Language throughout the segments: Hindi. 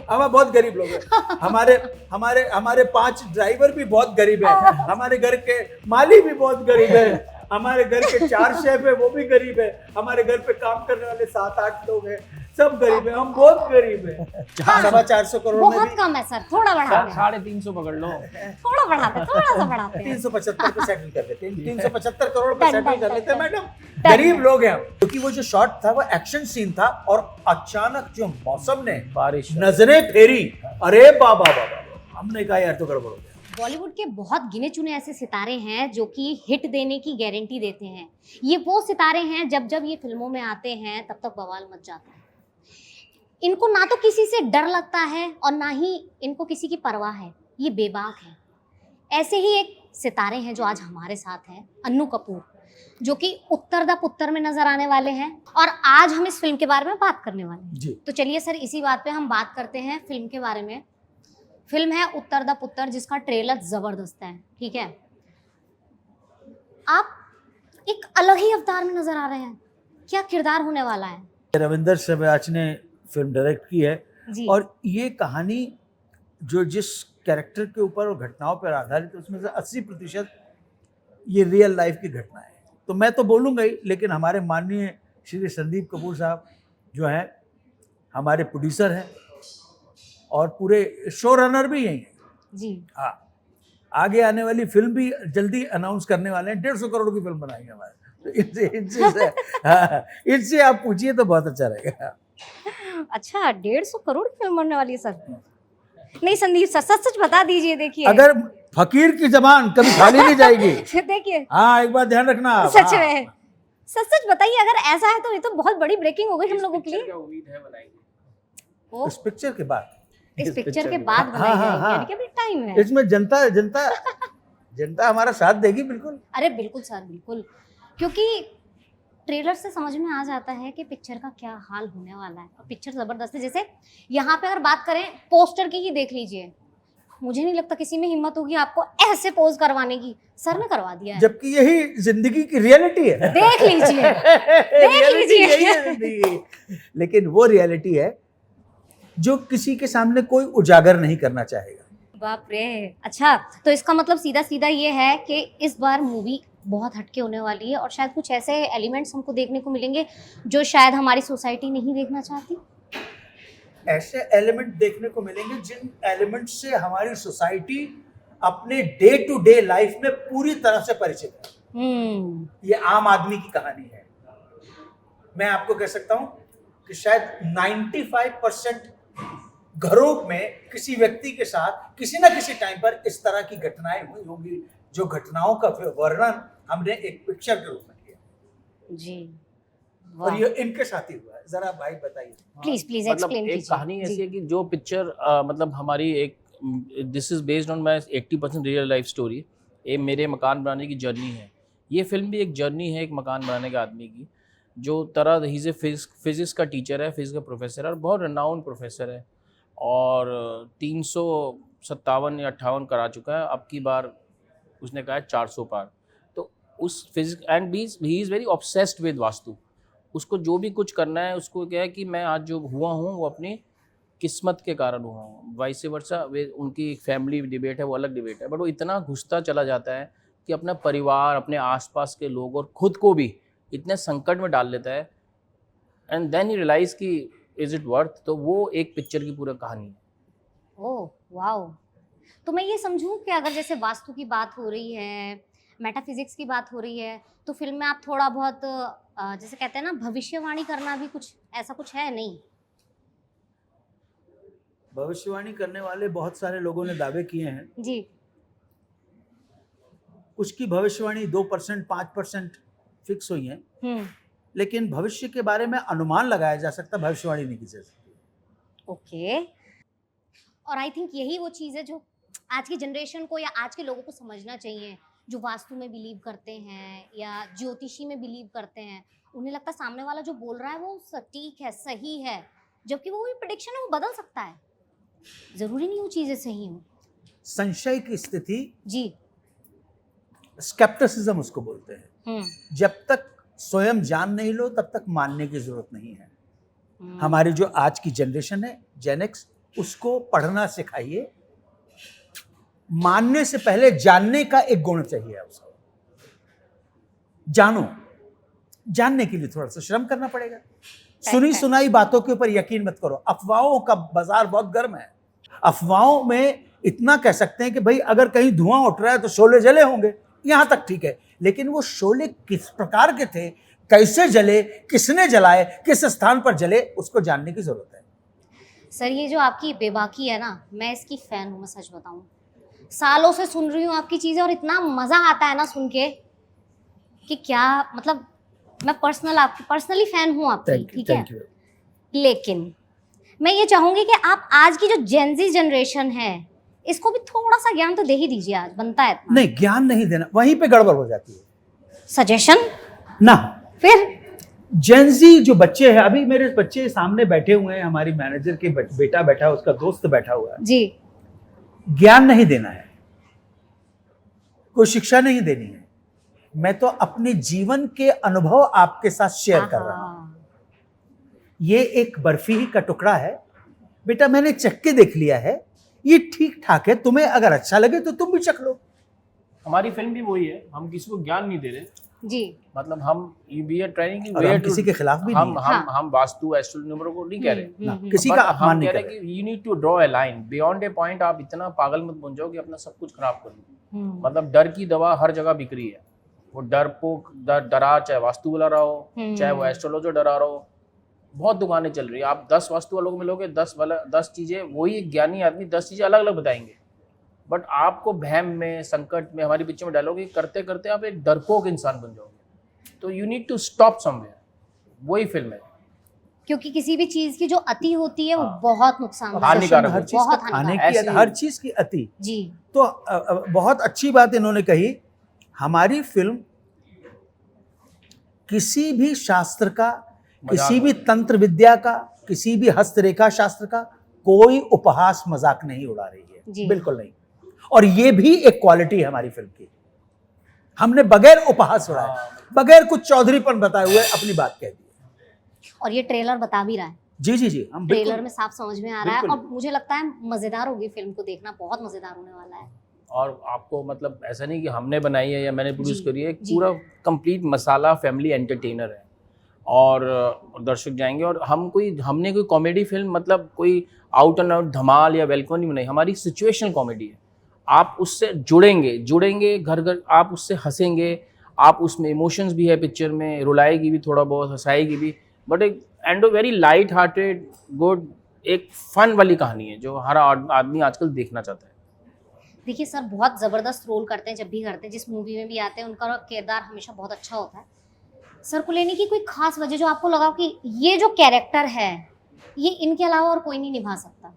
हम बहुत गरीब लोग हैं। हमारे हमारे हमारे 5 ड्राइवर भी बहुत गरीब है, हमारे घर के माली भी बहुत गरीब है, हमारे घर के 4 शेफ है वो भी गरीब है, हमारे घर पे काम करने वाले 7-8 लोग हैं, सब गरीब है, हम बहुत गरीब है। 450 करोड़ में बहुत कम है सर, थोड़ा बढ़ा दें, 350 पकड़ लो, थोड़ा बढ़ाते, थोड़ा सा बढ़ाते हैं। 375 पे सेटल कर लेते हैं, 375 करोड़ पे सेटल कर लेते हैं मैडम, गरीब लोग हैं हम। क्योंकि वो जो शॉट था वो एक्शन सीन था और अचानक जो मौसम ने बारिश नजरें फेरी, अरे बाबा बाबा, हमने कहा यार तो गड़बड़ हो गया। बॉलीवुड के बहुत गिने चुने ऐसे सितारे हैं जो कि हिट देने की गारंटी देते हैं। ये वो सितारे हैं जब जब ये फिल्मों में आते हैं तब तक बवाल मच जाता है। इनको ना तो किसी से डर लगता है और ना ही इनको किसी की परवाह है, ये बेबाक है। ऐसे ही एक सितारे हैं जो आज हमारे साथ हैं, अन्नू कपूर, जो कि उत्तर दा पुत्तर में नजर आने वाले हैं और आज हम इस फिल्म के बारे में बात करने वाले हैं जी। तो चलिए सर इसी बात पे हम बात करते हैं फिल्म के बारे में। फिल्म है उत्तर दा पुत्तर, जिसका ट्रेलर जबरदस्त है, ठीक है। आप एक अलग ही अवतार में नजर आ रहे हैं, क्या किरदार होने वाला है? रविंदर सब्याच ने फिल्म डायरेक्ट की है जी। और ये कहानी जो जिस कैरेक्टर के ऊपर और घटनाओं पर आधारित है उसमें से 80% ये रियल लाइफ की घटना है। तो मैं तो बोलूँगा ही, लेकिन हमारे माननीय श्री संदीप कपूर साहब जो हैं हमारे प्रोड्यूसर हैं और पूरे शो रनर भी यही हैं जी। हाँ, आगे आने वाली फिल्म भी जल्दी अनाउंस करने वाले हैं। 150 करोड़ की फिल्म बनाएंगे हमारे, तो इनसे आप पूछिए तो बहुत अच्छा रहेगा। अच्छा, 150 करोड़ की फिल्म बनने वाली है सर? नहीं संदीप सर, सच सच बता दीजिए। देखिए अगर फकीर की जबान कभी खाली नहीं जाएगी। देखिए हाँ, एक बात ध्यान रखना आप। सच हाँ। में सच सच बताइए, अगर ऐसा है तो ये तो बहुत बड़ी ब्रेकिंग हो गई हम लोगों के लिए। उम्मीद है बनाएंगे। ओ, इस पिक्चर के बाद इस पिक्चर के बाद हाँ, बनाई हाँ, जाएगी, हाँ। यानी कि अभी टाइम है। इसमें जनता जनता जनता हमारा साथ देगी बिल्कुल। अरे बिल्कुल सर, बिल्कुल, क्योंकि ट्रेलर से समझ में आ जाता है कि पिक्चर का क्या हाल होने वाला है और पिक्चर ज़बरदस्त है। जैसे यहाँ पे अगर बात करें पोस्टर की ही देख लीजिए, मुझे नहीं लगता किसी में हिम्मत होगी आपको ऐसे पोज करवाने की। सर ने करवा दिया है, जबकि यही जिंदगी की रियलिटी है। देख लीजिए देख लीजिए। यही है जिंदगी। लेकिन वो रियलिटी है जो किसी के सामने कोई उजागर नहीं करना चाहेगा। बाप रे। अच्छा, तो इसका मतलब सीधा सीधा ये है कि इस बार मूवी बहुत हटके होने वाली है और शायद कुछ ऐसे एलिमेंट्स हमको देखने को मिलेंगे जो शायद हमारी सोसाइटी नहीं देखना चाहती। ऐसे एलिमेंट देखने को मिलेंगे जिन एलिमेंट से हमारी सोसाइटी अपने डे टू डे लाइफ में पूरी तरह से परिचित है। ये आम आदमी की कहानी है। मैं आपको कह सकता हूं कि शायद 95% घरों में किसी व्यक्ति के साथ किसी ना किसी टाइम पर इस तरह की घटनाएं हुई होंगी, जो घटनाओं का वर्णन हमने एक पिक्चर के रूप में किया जी। और ये इनके साथ ही हुआ है। जरा भाई बताइए। प्लीज प्लीज मतलब एक्सप्लेन एक कीजिए। कहानी ऐसी जी। है कि जो पिक्चर मतलब हमारी एक this is based on my 80% real life story. ये मेरे मकान बनाने की जर्नी है। ये फिल्म भी एक जर्नी है एक मकान बनाने के आदमी की, जो तरह ही से फिजिक्स का टीचर है, फिजिक्स का प्रोफेसर है और बहुत रनाउंड प्रोफेसर है और 357 या 58 करा चुका है। अब की बार उसने कहा है 400 पार। तो उस physics and he is very obsessed with vastu. उसको जो भी कुछ करना है, उसको क्या है कि मैं आज जो हुआ हूँ वो अपनी किस्मत के कारण हुआ हूँ, वाइस वर्सा। वे उनकी एक फैमिली डिबेट है, वो अलग डिबेट है, बट वो इतना घुसता चला जाता है कि अपना परिवार, अपने आसपास के लोग और खुद को भी इतने संकट में डाल लेता है। एंड देन ही रियलाइज कि इज इट वर्थ। तो वो एक पिक्चर की पूरा कहानी है। Oh wow. तो मैं ये समझूं कि अगर जैसे वास्तु की बात हो रही है, मेटाफिजिक्स की बात हो रही है, तो फिल्म में आप थोड़ा बहुत जैसे कहते हैं ना भविष्यवाणी करना भी कुछ ऐसा कुछ है नहीं? भविष्यवाणी करने वाले बहुत सारे लोगों ने दावे किए हैं। जी। कुछ की भविष्यवाणी 2%, 5% फिक्स हुई है, लेकिन भविष्य के बारे में अनुमान लगाया जा सकता, भविष्यवाणी नहीं की जा सकती। ओके। और आई थिंक यही वो चीज़ है जो आज की जनरेशन को या आज के लोगों को समझना चाहिए, जो वास्तु में बिलीव करते हैं या ज्योतिषी में बिलीव करते हैं। उन्हें लगता है सामने वाला जो बोल रहा है वो सटीक है, सही है, जबकि वो भी प्रेडिक्शन है, वो बदल सकता है। जरूरी नहीं वो चीज़ें सही हो। संशय की स्थिति, जी। स्केप्टिसिज्म उसको बोलते हैं। जब तक स्वयं जान नहीं लो तब तक मानने की जरूरत नहीं है। हमारी जो आज की जनरेशन है, जेन एक्स, उसको पढ़ना सिखाइए। मानने से पहले जानने का एक गुण चाहिए उसको। जानो, जानने के लिए थोड़ा सा श्रम करना पड़ेगा। सुनी सुनाई बातों के ऊपर यकीन मत करो। अफवाहों का बाजार बहुत गर्म है। अफवाहों में इतना कह सकते हैं कि भाई अगर कहीं धुआं उठ रहा है तो शोले जले होंगे, यहां तक ठीक है, लेकिन वो शोले किस प्रकार के थे, कैसे जले, किसने जलाए, किस स्थान पर जले, उसको जानने की जरूरत है। सर ये जो आपकी बेबाकी है ना, मैं इसकी फैन हूँ, मैं सच बताऊं। सालों से सुन रही हूँ आपकी चीजें और इतना मजा आता है ना सुन के कि क्या मतलब, मैं पर्सनली फैन हूँ आपकी, ठीक है। लेकिन मैं ये चाहूंगी कि आप आज की जो जेनजी जनरेशन है इसको भी थोड़ा सा ज्ञान तो दे ही दीजिए, आज बनता है इतना। नहीं, ज्ञान नहीं देना, वहीं पे गड़बड़ हो जाती है। सजेशन ना, फिर जेनजी जो बच्चे हैं, अभी मेरे बच्चे सामने बैठे हुए हैं, हमारी मैनेजर के बेटा बैठा है, उसका दोस्त बैठा हुआ है जी। ज्ञान नहीं देना है, कोई शिक्षा नहीं देनी है, मैं तो अपने जीवन के अनुभव आपके साथ शेयर कर रहा हूं। ये एक बर्फी ही का टुकड़ा है बेटा, मैंने चख के देख लिया है, ये ठीक ठाक है, तुम्हें अगर अच्छा लगे तो तुम भी चख लो। हमारी फिल्म भी वही है, हम किसी को ज्ञान नहीं दे रहे जी। मतलब हम वी आर ट्राइंग की हम किसी के खिलाफ भी नहीं है। हम वास्तु एस्ट्रोनॉमर को नहीं कह रहे ना, किसी का अपमान नहीं कह कर रहे कि you need to draw a line beyond a point. आप इतना पागल मत बन जाओ कि अपना सब कुछ खराब कर लो। मतलब डर की दवा हर जगह बिक रही है। वो डरा, चाहे वास्तु वाला रहा हो, चाहे वो एस्ट्रोलॉजर डरा रहा हो, बहुत दुकानें चल रही है। आप 10 वास्तु वालों को मिलोगे, 10 चीजें, वही एक ज्ञानी आदमी 10 चीजें अलग अलग बताएंगे, बट आपको भैम में, संकट में, हमारी पिक्चर में डालोगे, करते करते आप एक डरपोक इंसान बन जाओगे। तो you need to stop somewhere, वही फिल्म है। क्योंकि किसी भी चीज की जो अति होती है वो बहुत नुकसानदायक, हानिकारक, हर चीज बहुत का खाने हानिकारक। की, हर चीज की अति। जी। तो बहुत अच्छी बात इन्होंने कही। हमारी फिल्म किसी भी शास्त्र का, किसी भी तंत्र विद्या का, किसी भी हस्तरेखा शास्त्र का कोई उपहास मजाक नहीं उड़ा रही है, बिल्कुल नहीं। और ये भी एक क्वालिटी है हमारी फिल्म की, हमने बगैर उपहास उड़ाए, बगैर कुछ चौधरीपन बताए हुए अपनी बात कह दी। और ये ट्रेलर बता भी रहा है। जी जी जी, हम ट्रेलर में साफ समझ में आ रहा है, और मुझे लगता है मजेदार होगी फिल्म को देखना, बहुत मजेदार होने वाला है। और आपको मतलब ऐसा नहीं कि हमने बनाई है या मैंने प्रोड्यूस करी है, पूरा कंप्लीट मसाला फैमिली एंटरटेनर है। और दर्शक जाएंगे, और हमने कोई कॉमेडी फिल्म मतलब कोई आउट एंड आउट धमाल या वेलकम नहीं बनाई, हमारी सिचुएशनल कॉमेडी है। आप उससे जुड़ेंगे घर घर, आप उससे हंसेंगे, आप उसमें इमोशंस भी है पिक्चर में, रुलाएगी भी थोड़ा बहुत, हंसाएगी भी, बट एक and very light hearted good, एक फन वाली कहानी है जो हर आदमी आजकल देखना चाहता है। देखिए सर, बहुत ज़बरदस्त रोल करते हैं, जब भी करते हैं, जिस मूवी में भी आते हैं उनका किरदार हमेशा बहुत अच्छा होता है। सर को लेने की कोई खास वजह जो आपको लगा कि ये जो कैरेक्टर है ये इनके अलावा और कोई नहीं निभा सकता?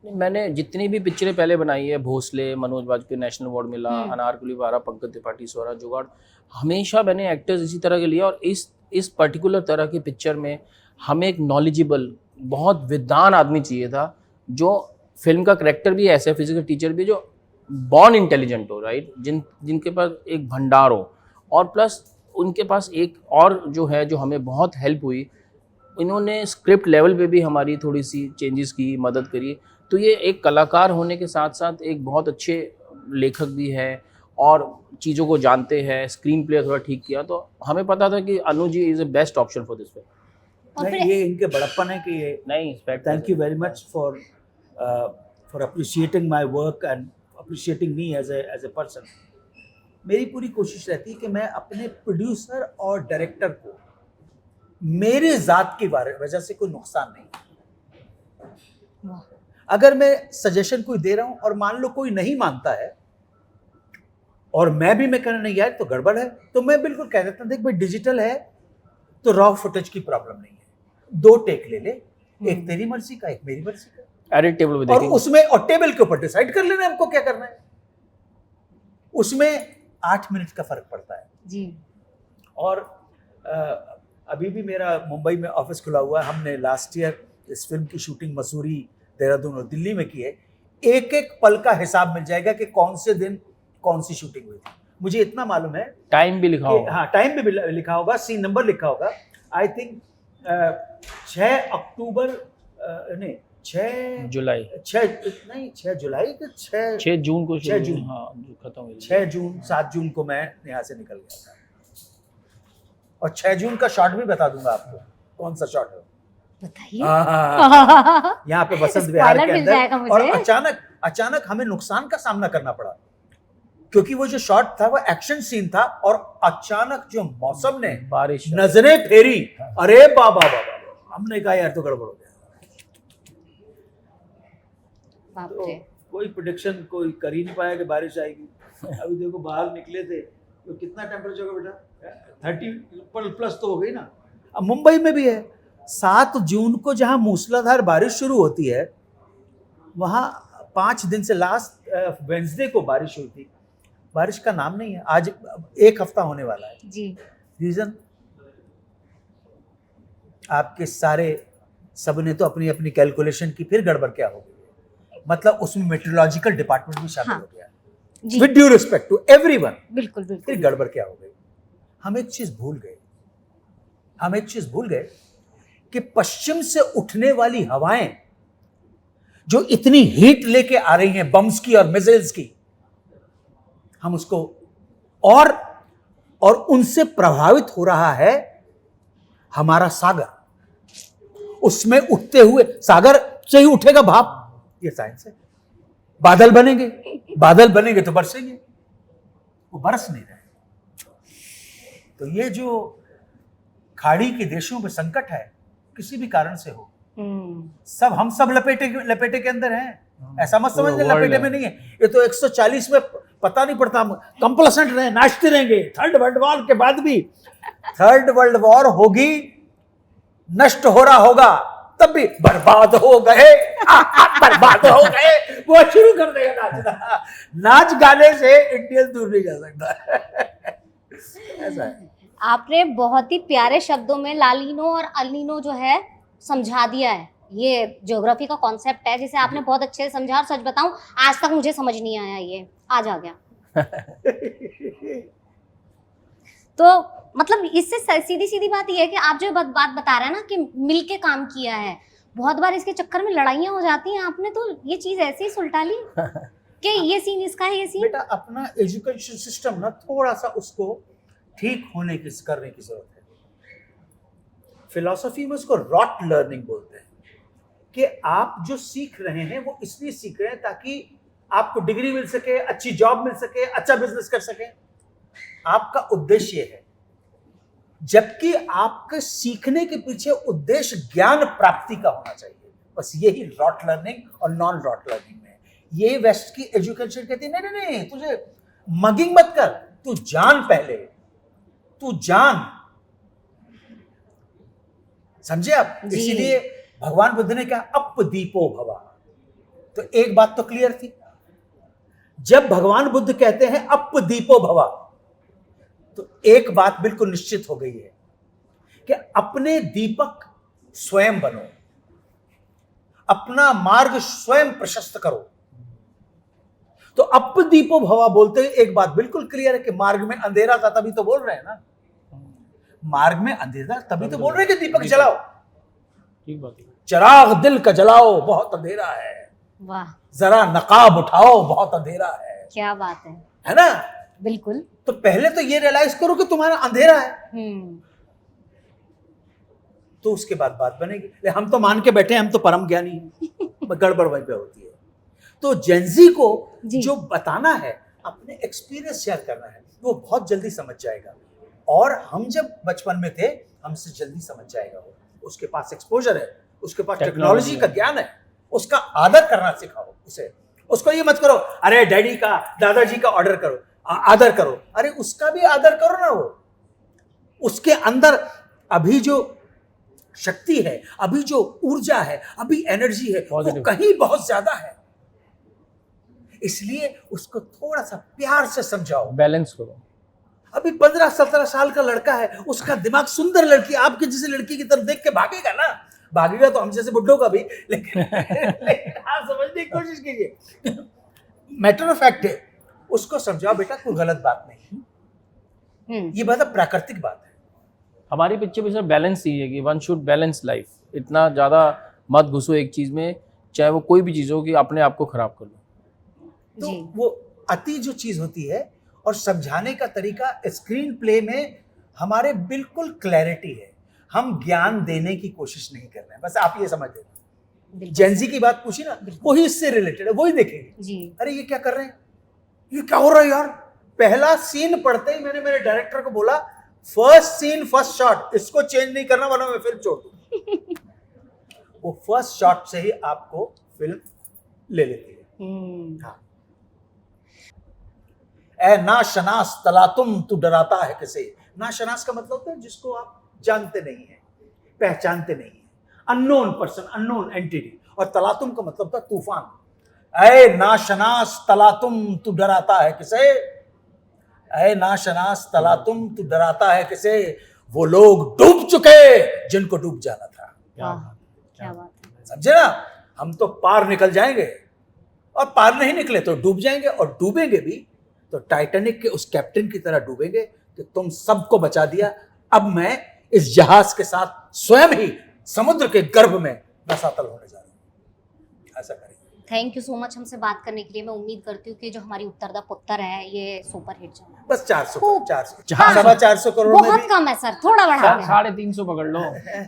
मैंने जितनी भी पिक्चरें पहले बनाई है, भोसले, मनोज वाजपेयी नेशनल अवार्ड मिला, अनारकली 12, पंकज त्रिपाठी, स्वराज जुगाड़, हमेशा मैंने एक्टर्स इसी तरह के लिए। और इस पर्टिकुलर तरह की पिक्चर में हमें एक नॉलेजेबल, बहुत विद्वान आदमी चाहिए था, जो फिल्म का करेक्टर भी ऐसा है, फिजिकल टीचर भी, जो बॉर्न इंटेलिजेंट हो, राइट, जिनके पास एक भंडार हो, और प्लस उनके पास एक और जो है, जो हमें बहुत हेल्प हुई, इन्होंने स्क्रिप्ट लेवल पे भी हमारी थोड़ी सी चेंजेस की, मदद करी। तो ये एक कलाकार होने के साथ साथ एक बहुत अच्छे लेखक भी है और चीज़ों को जानते हैं, स्क्रीन प्ले थोड़ा ठीक किया, तो हमें पता था कि Anu ji is the best option for this film. ये इनके बड़प्पन है कि ये नहीं, thank you very much for appreciating my work and appreciating me as a person. मेरी पूरी कोशिश रहती है कि मैं अपने प्रोड्यूसर और डायरेक्टर को मेरे ज़ात की वजह से कोई नुकसान नहीं। अगर मैं सजेशन कोई दे रहा हूं और मान लो कोई नहीं मानता है और मैं कहना नहीं यार तो गड़बड़ है, तो मैं बिल्कुल कह देता हूं, देख भाई डिजिटल है तो रॉ फुटेज की प्रॉब्लम नहीं है, 2 टेक ले ले, एक तेरी मर्जी का, एक मेरी मर्जी का, एडिट टेबल पे और उसमें और टेबल के ऊपर डिसाइड कर लेना हमको क्या करना है। उसमें 8 मिनट का फर्क पड़ता है जी। और अभी भी मेरा मुंबई में ऑफिस खुला हुआ है। हमने लास्ट ईयर इस फिल्म की शूटिंग मसूरी, देहरादून और दिल्ली में की है। एक एक पल का हिसाब मिल जाएगा कि कौन से दिन कौन सी शूटिंग हुई थी। मुझे इतना मालूम है, टाइम भी लिखा होगा। हाँ, टाइम भी लिखा होगा, सीन नंबर लिखा होगा। आई थिंक 6 6 जुलाई 6 जुलाई के 6 जून को 6 जून। हाँ जो खत्म हुई 6 जून 7 जून को मैं यहाँ से निकल गया था। और 6 जून का शॉट भी बता दूंगा आपको, कौन सा शॉट है। बताइए। हाँ, यहाँ पे बसंत विहार Spoiler के मिल जाएगा अंदर। और मुझे। अचानक हमें नुकसान का सामना करना पड़ा, क्योंकि वो जो शॉट था वो एक्शन सीन था, और अचानक जो मौसम ने बारिश नजरें फेरी, अरे बाबा बाबा, हमने कहा यार तो गड़बड़ हो गया। बाप तो रे। कोई प्रेडिक्शन कोई कर ही नहीं पाया कि बारिश आएगी। अभी देखो बाहर निकले थे तो कितना टेम्परेचर होगा बेटा, 30 प्लस तो हो गई ना। अब मुंबई में भी है, 7 जून को जहां मूसलाधार बारिश शुरू होती है, वहां 5 दिन से लास्ट वेंसडे को बारिश हुई थी। बारिश का नाम नहीं है, आज 1 हफ्ता होने वाला है। जी। रीजन आपके सारे सबने तो अपनी अपनी कैलकुलेशन की, फिर गड़बड़ क्या हो गई, मतलब उसमें मेट्रोलॉजिकल डिपार्टमेंट भी शामिल हाँ, हो गया। जी with due respect to everyone, बिल्कुल फिर बिल्कुल। गड़बड़ क्या हो गई। हम एक चीज भूल गए कि पश्चिम से उठने वाली हवाएं जो इतनी हीट लेके आ रही हैं, बम्स की और मिसाइल्स की, हम उसको और उनसे प्रभावित हो रहा है हमारा सागर। उसमें उठते हुए, सागर से ही उठेगा भाप, ये साइंस है। बादल बनेंगे तो बरसेंगे, वो बरस नहीं रहे। तो ये जो खाड़ी के देशों में संकट है, किसी भी कारण से हो, हम सब लपेटे के अंदर हैं। ऐसा मत समझना लपेटे में नहीं है, ये तो 140 में पता नहीं पड़ता, हम कंप्लेसेंट रहे, नाचते रहेंगे। थर्ड वर्ल्ड वॉर के बाद भी, थर्ड वर्ल्ड वॉर होगी, नष्ट हो रहा होगा, तब भी बर्बाद हो गए, बर्बाद हो गए, वो शुरू कर देगा नाचना। नाच गाने से इंडियन दूर नहीं जा सकता। ऐसा है। आपने बहुत ही प्यारे शब्दों में लालिनो और अलिनो जो है समझा दिया है। ये ज्योग्राफी का कॉन्सेप्ट है जिसे आपने बहुत अच्छे से समझा, और सच बताऊं आज तक मुझे समझ नहीं आया, ये आज आ गया। तो मतलब इससे सीधी सीधी बात ये है कि आप जो बात बता रहे हैं ना कि मिलके काम किया है, बहुत बार इसके चक्कर में लड़ाइयाँ हो जाती हैं। आपने तो ये चीज ऐसे ही सुलटा ली कि ये सीन इसका है, ये सीन। बेटा अपना एजुकेशन सिस्टम ना थोड़ा सा उसको ठीक करने की जरूरत है। फिलॉसफी में उसको रॉट लर्निंग बोलते हैं, कि आप जो सीख रहे हैं वो इसलिए सीख रहे हैं ताकि आपको डिग्री मिल सके, अच्छी जॉब मिल सके, अच्छा बिजनेस कर सके, आपका उद्देश्य है। जबकि आपके सीखने के पीछे उद्देश्य ज्ञान प्राप्ति का होना चाहिए। बस यही रॉट लर्निंग और नॉन रॉट लर्निंग में। ये वेस्ट की एजुकेशन कहती है नहीं, तुझे मगिंग मत कर, तू जान, पहले तू जान। समझे आप? इसीलिए भगवान बुद्ध ने कहा अपदीपो भवा। तो एक बात तो क्लियर थी, जब भगवान बुद्ध कहते हैं अपदीपो भवा, तो एक बात बिल्कुल निश्चित हो गई है कि अपने दीपक स्वयं बनो, अपना मार्ग स्वयं प्रशस्त करो। तो अपदीपो भवा बोलते ही एक बात बिल्कुल क्लियर है कि मार्ग में अंधेरा था, तभी तो बोल रहे हैं ना, मार्ग में अंधेरा तभी तो बोल रहे हैं कि दीपक जलाओ, ठीक बात है। चिराग दिल का जलाओ, बहुत अंधेरा है, वाह, जरा नकाब उठाओ, बहुत अंधेरा है। क्या बात है ना? बिल्कुल। तो पहले तो ये रियलाइज करो कि तुम्हारा अंधेरा है, तो उसके बाद बात बनेगी। हम तो मान के बैठे हैं हम तो परम ज्ञानी हैं, गड़बड़ वहीं पे होती है। तो जेनजी को जो बताना है, अपने एक्सपीरियंस शेयर करना है, वो बहुत जल्दी समझ जाएगा। और हम जब बचपन में थे, हमसे जल्दी समझ जाएगा। वो उसके पास एक्सपोजर है, उसके पास टेक्नोलॉजी का ज्ञान है, उसका आदर करना सिखाओ उसे। उसको ये मत करो अरे डैडी का, दादाजी का ऑर्डर करो, आदर करो। अरे उसका भी आदर करो ना। वो उसके अंदर अभी जो शक्ति है, अभी जो ऊर्जा है, अभी एनर्जी है, वो कहीं बहुत ज्यादा है। इसलिए उसको थोड़ा सा प्यार से समझाओ, बैलेंस करो। अभी 15-17 साल का लड़का है, उसका दिमाग सुंदर लड़की, आपके जैसे लड़की की तरफ देख के भागेगा ना। भागेगा तो हम जैसे बुड्ढों का भी, लेकिन आप समझने की कोशिश कीजिए। मैटर ऑफ फैक्ट है, उसको समझाओ बेटा कोई गलत बात नहीं, ये बात प्राकृतिक बात है। हमारी पिक्चर में सर बैलेंस ही है कि वन शुड बैलेंस लाइफ। इतना ज़्यादा मत घुसो एक चीज़ में चाहे वो कोई भी चीज़ हो, कि अपने आप को खराब कर लो। तो जी। वो अति जो चीज होती है और समझाने का तरीका स्क्रीन प्ले में हमारे बिल्कुल क्लैरिटी है। हम ज्ञान देने की कोशिश नहीं कर रहे हैं, बस आप ये समझ लेना। बिल्कुल जेंजी की बात पूछी ना, वही इससे रिलेटेड है, वही देखेंगे। जी। अरे ये क्या कर रहे हैं, ये क्या हो रहा है यार। पहला सीन पढ़ते ही मैंने मेरे डायरेक्टर को बोला, फर्स्ट सीन फर्स्ट शॉट, इसको चेंज नहीं करना वरना मैं फिल्म छोड़ दूं। वो फर्स्ट शॉट से ही आपको फिल्म ले लेती है। हाँ। ए नाशनास तलातुम, तू डराता है किसे। नाशनास का मतलब होता है जिसको आप जानते नहीं है, पहचानते नहीं है, अननोन पर्सन, अननोन एंटिटी। और तलातुम का मतलब था तूफान। ए नाशनास तलातुम, तू डराता है किसे। ए नाशनास तलातुम, तू डराता है किसे। वो लोग डूब चुके जिनको डूब जाना था। वाह, क्या बात है। समझे ना, हम तो पार निकल जाएंगे, और पार नहीं निकले तो डूब जाएंगे, और डूबेंगे भी तो टाइटैनिक के उस कैप्टन की तरह डूबेंगे कि तुम सबको बचा दिया, अब मैं इस जहाज के साथ स्वयं ही समुद्र के गर्भ में रसातल होने जा रहा हूं। ऐसा करेंगे। थैंक यू सो मच हमसे बात करने के लिए। मैं उम्मीद करती हूँ कि जो हमारी उत्तर दा पुत्र है ये सुपर हिट जाए। बस 400 खूब। 400 हाँ। 450 करोड़ में बहुत भी कम है सर, थोड़ा बढ़ा दे, 350 पकड़ लो।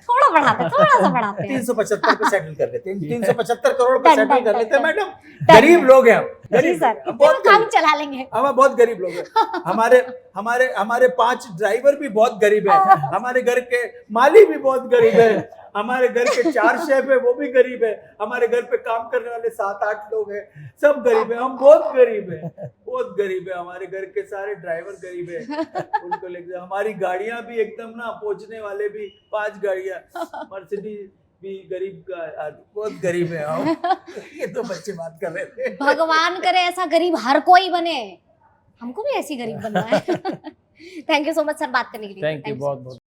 थोड़ा बढ़ाते हैं, थोड़ा सा बढ़ाते हैं। 375 पे सेटल कर लेते हैं। 375 करोड़ पे डन, सेटल डन, कर लेते हैं। डन, मैडम डन, गरीब डन। लोग हैं हम, जी गरीब सर, लोग हैं, हम इतने बहुत में काम गरीब, चला लेंगे। हम बहुत गरीब लोग हैं। हमारे हमारे हमारे 5 ड्राइवर भी बहुत गरीब हैं। हमारे घर के माली भी बहुत गरीब है। हमारे घर के 4 शेफ है, वो भी गरीब है। हमारे घर पे काम करने वाले 7-8 लोग हैं, सब गरीब है। हम बहुत गरीब है, बहुत गरीब है। हमारे घर के सारे ड्राइवर गरीब है, उनको लेकर हमारी गाड़ियां भी एकदम ना, पहुंचने वाले भी 5 गाड़ियां, मर्सिडीज भी गरीब का, बहुत गरीब है हम। ये तो बच्चे बात कर रहे थे। भगवान करे ऐसा गरीब हर कोई बने, हमको भी ऐसी गरीब बनना है। Thank you so much sir बात करने के लिए। Thank you Thank you so बहुत much. बहुत।